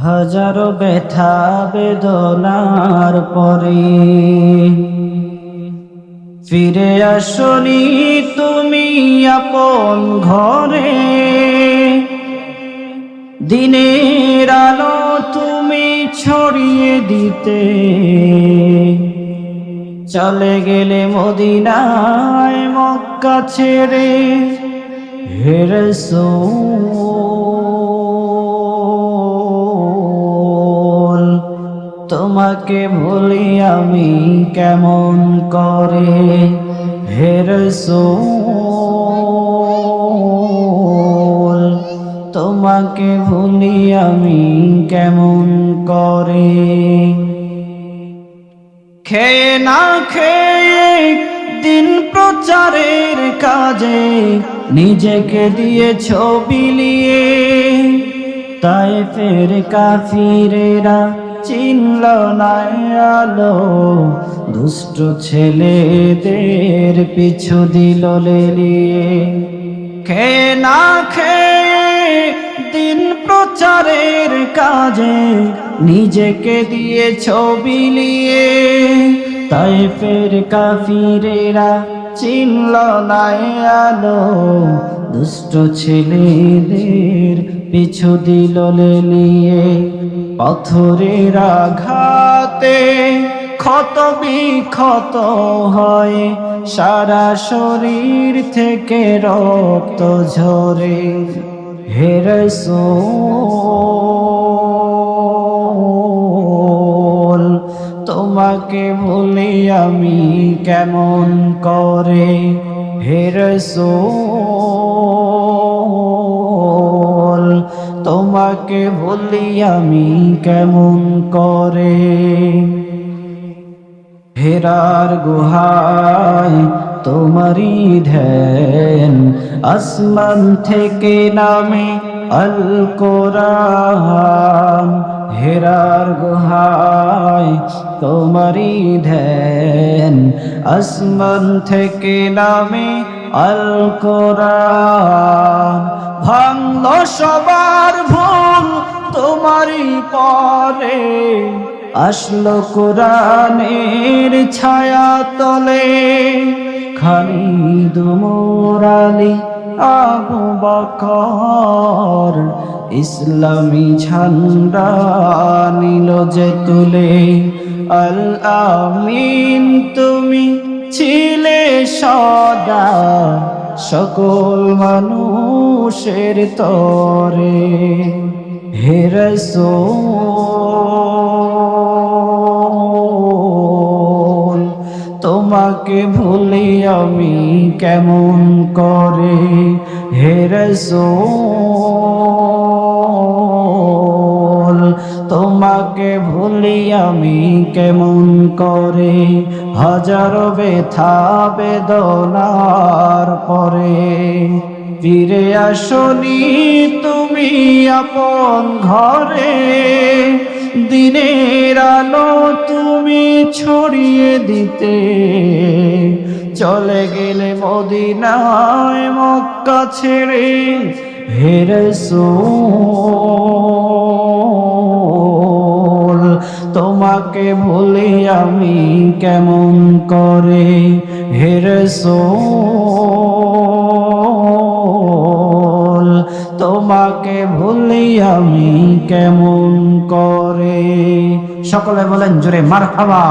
হাজারো ব্যথা বেদনার পরে ফিরে আসনি তুমি আপন ঘরে। দিনের আলো তুমি ছড়িয়ে দিতে চলে গেলে মদিনায় মক্কা ছেড়ে। হে রাসূল তোমাকে ভুলি আমি কেমন করে। হে রাসূল তোমাকে ভুলি আমি কেমন করে। খেয়ে না খেয়ে দিন প্রচারের কাজে নিজেকে দিয়েছ বিলিয়ে। তায়েফের কাফিরেরা চিনল না আলো, দুষ্ট ছেলেদের পিছু দিল লেলিয়ে। খেয়ে না খেয়ে দিন প্রচারের কাজে নিজেকে দিয়েছ বিলিয়ে। তায়েফের কাফিরেরা চিনল না আলো, দুষ্ট ছেলেদের পিছু দিল লেলিয়ে। পাথরের আঘাতে ক্ষত বিক্ষত হয়, সারা শরীর থেকে রক্ত ঝরে। হে রাসূল তোমাকে ভুলি আমি কেমন করে। হে রাসূল তোমাকে ভুলি আমি কেমন করে। হেরার গুহায় তোমারি ধ্যান, আসমান থেকে নামে আল কোরআন। হেরার গুহায় তোমারি ধ্যান, আসমান থেকে নামে আল কোরআন। ভাঙল সবার ভুল তোমারি পরে, আসলো কোরআনের ছায়া তলে। খালিদ ওমর আলী আবু বকর ইসলামী ঝান্ডা নিল যে তুলে। আল আমিন তুমি ছিলে সদা সকল মানুষের তরে। হে রাসূল তোমাকে ভুলি আমি কেমন করে। হে রাসূল তোমাকে ভুলি আমি কেমন করে। হাজারো ব্যথা বেদনার পরে ফিরে আসনি তুমি আপন ঘরে। দিনের আলো তুমি ছড়িয়ে দিতে চলে গেলে মদিনায় মক্কা ছেড়ে। হে রাসূল তোমাকে ভুলি আমি কেমন করে। হে রাসূল তোমাকে ভুলি আমি কেমন করে। সকলে বলেন জোরে মারহাবা।